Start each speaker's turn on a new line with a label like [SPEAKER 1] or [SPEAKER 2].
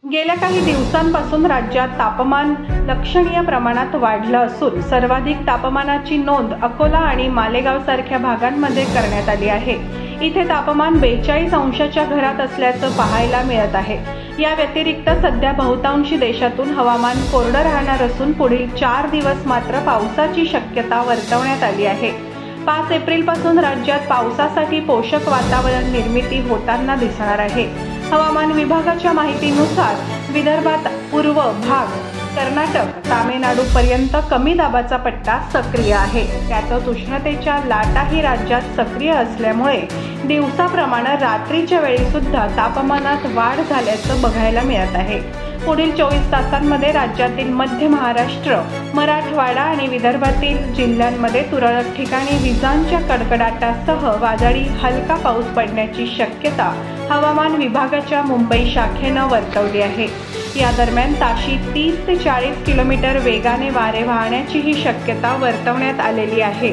[SPEAKER 1] गेल्या काही दिवसांपासून राज्यात तापमान लक्षणीय प्रमाणात वाढलं असून सर्वाधिक तापमानाची नोंद अकोला आणि मालेगाव सारख्या भागांमध्ये करण्यात आली आहे। इथे तापमान 42 अंशाच्या घरात असल्याचं पाहायला मिळत आहे। या व्यतिरिक्त सध्या बहुतांशी देशातून हवामान कोरडं राहणार असून पुढील 4 दिवस मात्र पावसाची शक्यता वर्तवण्यात आली आहे। 5 एप्रिलपासून राज्यात पावसासाठी पोषक वातावरण निर्मिती होताना दिसणार आहे। हवामान विभागाच्या माहितीनुसार विदर्भात पूर्व भाग, कर्नाटक, तामिळनाडू पर्यंत कमी दाबाचा पट्टा सक्रिय आहे। त्यातच उष्णतेच्या लाटाही राज्यात सक्रिय असल्यामुळे दिवसाप्रमाणे रात्रीच्या वेळी सुद्धा तापमानात वाढ झाल्याचं बघायला मिळत आहे। पुढील 24 तासांमध्ये राज्यातील मध्य महाराष्ट्र, मराठवाडा आणि विदर्भातील जिल्ह्यांमध्ये तुरळक ठिकाणी विजांच्या कडकडाटासह वादळी हलका पाऊस पडण्याची शक्यता हवामान विभागाच्या मुंबई शाखेनं वर्तवली आहे। या दरम्यान ताशी 30 ते 40 किलोमीटर वेगाने वारे वाहण्याचीही शक्यता वर्तवण्यात आलेली आहे।